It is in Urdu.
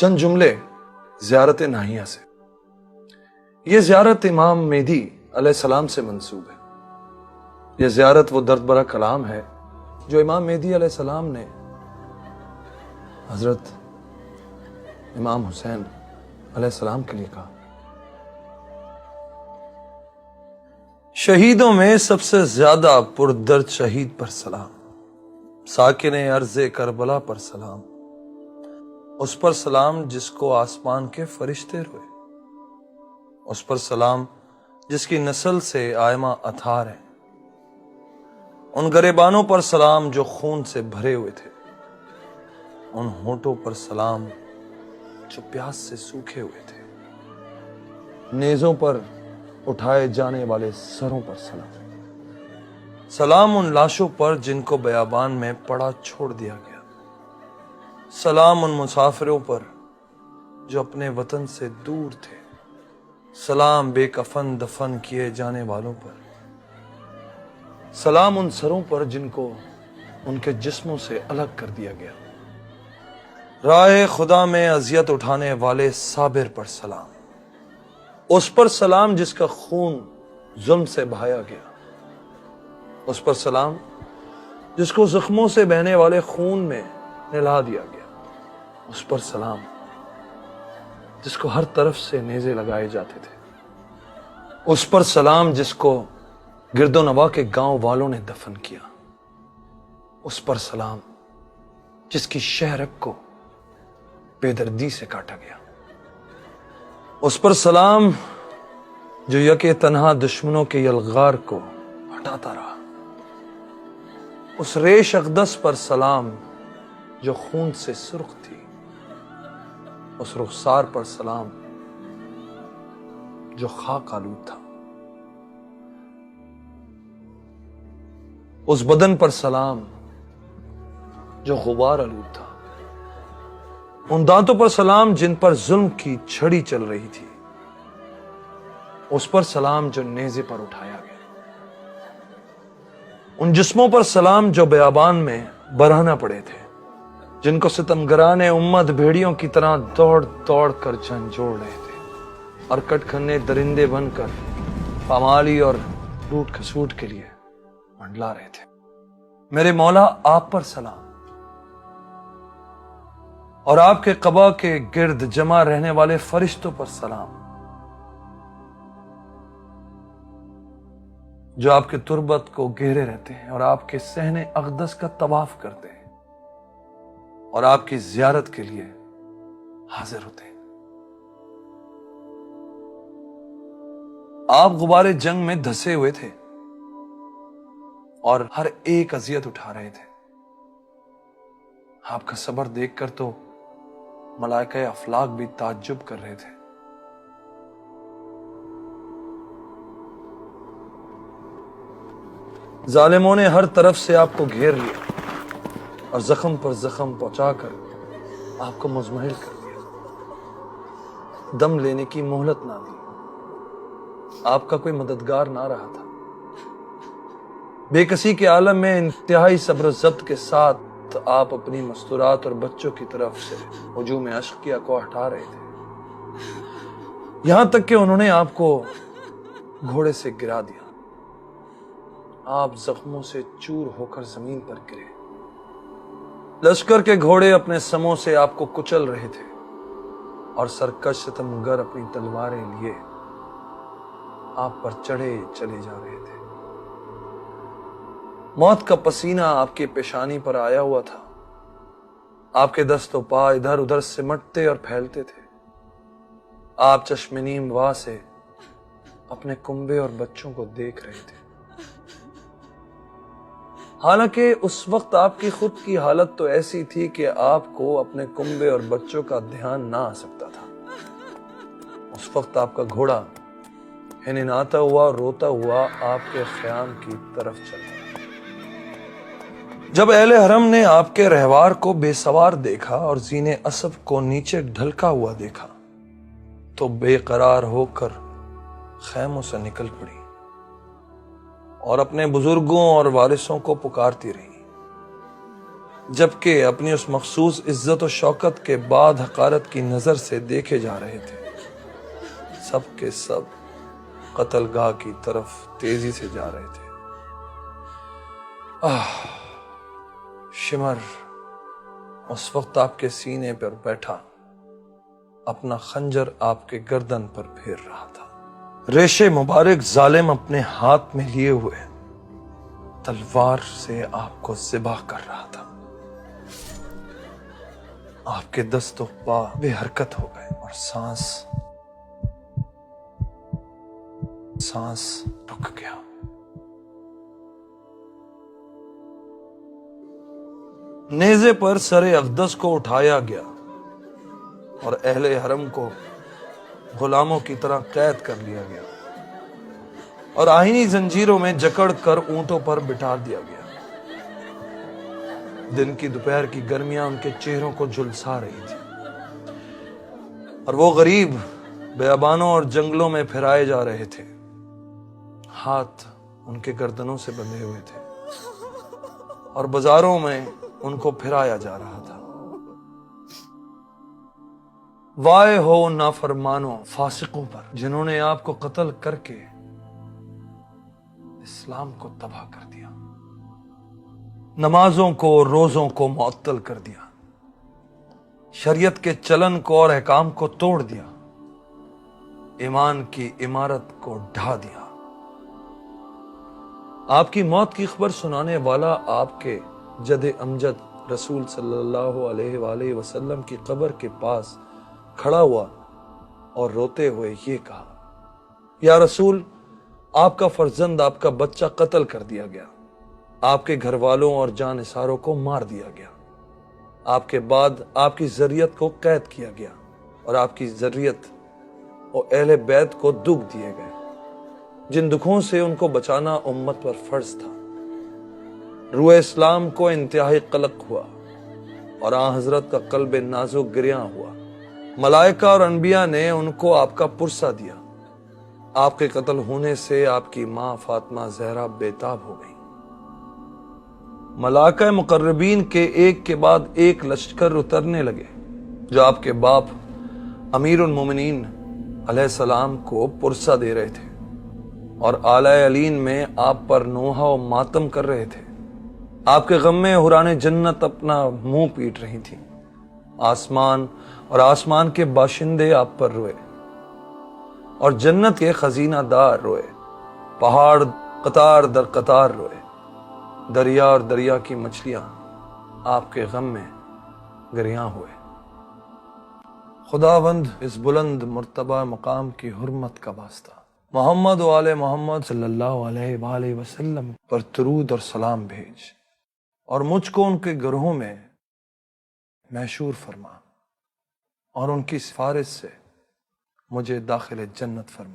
چند جملے زیارت ناہیہ سے۔ یہ زیارت امام مہدی علیہ السلام سے منسوب ہے۔ یہ زیارت وہ درد بھرا کلام ہے جو امام مہدی علیہ السلام نے حضرت امام حسین علیہ السلام کے لیے کہا۔ شہیدوں میں سب سے زیادہ پردرد شہید پر سلام، ساکن ارض کربلا پر سلام، اس پر سلام جس کو آسمان کے فرشتے روئے، اس پر سلام جس کی نسل سے آئمہ اطہار ہیں، ان گریبانوں پر سلام جو خون سے بھرے ہوئے تھے، ان ہونٹوں پر سلام جو پیاس سے سوکھے ہوئے تھے، نیزوں پر اٹھائے جانے والے سروں پر سلام، سلام ان لاشوں پر جن کو بیابان میں پڑا چھوڑ دیا گیا، سلام ان مسافروں پر جو اپنے وطن سے دور تھے، سلام بے کفن دفن کیے جانے والوں پر، سلام ان سروں پر جن کو ان کے جسموں سے الگ کر دیا گیا، راہ خدا میں اذیت اٹھانے والے صابر پر سلام، اس پر سلام جس کا خون ظلم سے بہایا گیا، اس پر سلام جس کو زخموں سے بہنے والے خون میں نہلا دیا گیا، اس پر سلام جس کو ہر طرف سے نیزے لگائے جاتے تھے، اس پر سلام جس کو گرد و نواح کے گاؤں والوں نے دفن کیا، اس پر سلام جس کی شہرک کو بے دردی سے کاٹا گیا، اس پر سلام جو یکے تنہا دشمنوں کے یلغار کو ہٹاتا رہا، اس ریش اقدس پر سلام جو خون سے سرخ تھی، اس رخسار پر سلام جو خاک آلود تھا، اس بدن پر سلام جو غبار آلود تھا، ان دانتوں پر سلام جن پر ظلم کی چھڑی چل رہی تھی، اس پر سلام جو نیزے پر اٹھایا گیا، ان جسموں پر سلام جو بیابان میں برہنہ پڑے تھے، جن کو ستمگران امت بھیڑیوں کی طرح دوڑ دوڑ کر جھنجھوڑ رہے تھے اور کٹ کھنے درندے بن کر پامالی اور لوٹ کھسوٹ کے لیے منڈلا رہے تھے۔ میرے مولا آپ پر سلام، اور آپ کے قبا کے گرد جمع رہنے والے فرشتوں پر سلام، جو آپ کے تربت کو گھیرے رہتے ہیں اور آپ کے صحن اقدس کا طواف کرتے ہیں اور آپ کی زیارت کے لیے حاضر ہوتے ہیں۔ آپ غبار جنگ میں دھسے ہوئے تھے اور ہر ایک اذیت اٹھا رہے تھے۔ آپ کا صبر دیکھ کر تو ملائکہ افلاک بھی تعجب کر رہے تھے۔ ظالموں نے ہر طرف سے آپ کو گھیر لیا اور زخم پر زخم پہنچا کر آپ کو مزمحل کر دیا، دم لینے کی مہلت نہ دی، آپ کا کوئی مددگار نہ رہا تھا۔ بے کسی کے عالم میں انتہائی صبر و ضبط کے ساتھ آپ اپنی مستورات اور بچوں کی طرف سے ہجوم اشقیہ کو ہٹا رہے تھے، یہاں تک کہ انہوں نے آپ کو گھوڑے سے گرا دیا۔ آپ زخموں سے چور ہو کر زمین پر گرے، لشکر کے گھوڑے اپنے سموں سے آپ کو کچل رہے تھے اور سرکش ستمگر اپنی تلواریں لیے آپ پر چڑھے چلے جا رہے تھے۔ موت کا پسینہ آپ کی پیشانی پر آیا ہوا تھا، آپ کے دست و پا ادھر ادھر سمٹتے اور پھیلتے تھے، آپ چشم نیم وا سے اپنے کنبے اور بچوں کو دیکھ رہے تھے۔ حالانکہ اس وقت آپ کی خود کی حالت تو ایسی تھی کہ آپ کو اپنے کنبے اور بچوں کا دھیان نہ آ سکتا تھا۔ اس وقت آپ کا گھوڑا ہنہناتا ہوا اور روتا ہوا آپ کے خیام کی طرف چلا۔ جب اہل حرم نے آپ کے رہوار کو بے سوار دیکھا اور زین اسب کو نیچے ڈھلکا ہوا دیکھا تو بے قرار ہو کر خیموں سے نکل پڑی اور اپنے بزرگوں اور وارثوں کو پکارتی رہی، جبکہ اپنی اس مخصوص عزت و شوکت کے بعد حقارت کی نظر سے دیکھے جا رہے تھے، سب کے سب قتل گاہ کی طرف تیزی سے جا رہے تھے۔ شمر اس وقت آپ کے سینے پر بیٹھا اپنا خنجر آپ کے گردن پر پھیر رہا تھا۔ ریشے مبارک ظالم اپنے ہاتھ میں لیے ہوئے تلوار سے آپ کو ذبح کر رہا تھا۔ آپ کے دست و پا بے حرکت ہو گئے اور سانس رک گیا۔ نیزے پر سر اقدس کو اٹھایا گیا اور اہل حرم کو غلاموں کی طرح قید کر لیا گیا اور آئینی زنجیروں میں جکڑ کر اونٹوں پر بٹھا دیا گیا۔ دن کی دوپہر کی گرمیاں ان کے چہروں کو جھلسا رہی تھی اور وہ غریب بیابانوں اور جنگلوں میں پھرائے جا رہے تھے۔ ہاتھ ان کے گردنوں سے بندھے ہوئے تھے اور بازاروں میں ان کو پھرایا جا رہا تھا۔ وائے ہو نافرمانوں، فاسقوں پر، جنہوں نے آپ کو قتل کر کے اسلام کو تباہ کر دیا، نمازوں کو روزوں کو معطل کر دیا، شریعت کے چلن کو اور احکام کو توڑ دیا، ایمان کی عمارت کو ڈھا دیا۔ آپ کی موت کی خبر سنانے والا آپ کے جد امجد رسول صلی اللہ علیہ وآلہ وسلم کی قبر کے پاس کھڑا ہوا اور روتے ہوئے یہ کہا، یا رسول، آپ کا فرزند، آپ کا بچہ قتل کر دیا گیا، آپ کے گھر والوں اور جانثاروں کو مار دیا گیا، آپ کے بعد آپ کی ذریت کو قید کیا گیا اور آپ کی ذریت اور اہل بیت کو دکھ دیے گئے، جن دکھوں سے ان کو بچانا امت پر فرض تھا۔ روح اسلام کو انتہائی قلق ہوا اور آن حضرت کا قلب نازک گریاں ہوا۔ ملائکہ اور انبیاء نے ان کو آپ کا پرسہ دیا۔ آپ کے قتل ہونے سے آپ کی ماں فاطمہ زہرا بے تاب ہو گئی۔ ملائکہ مقربین کے ایک کے بعد ایک لشکر اترنے لگے جو آپ کے باپ امیر المومنین علیہ السلام کو پرسہ دے رہے تھے اور اعلی علین میں آپ پر نوحہ و ماتم کر رہے تھے۔ آپ کے غم میں حوران جنت اپنا منہ پیٹ رہی تھیں۔ آسمان اور آسمان کے باشندے آپ پر روئے اور جنت کے خزینہ دار روئے، پہاڑ قطار در قطار روئے، دریا اور دریا کی مچھلیاں آپ کے غم میں گریاں ہوئے۔ خداوند اس بلند مرتبہ مقام کی حرمت کا واسطہ محمد و آل محمد صلی اللہ علیہ وآلہ وسلم پر درود اور سلام بھیج اور مجھ کو ان کے گروہوں میں محشور فرما اور ان کی سفارش سے مجھے داخل جنت فرما۔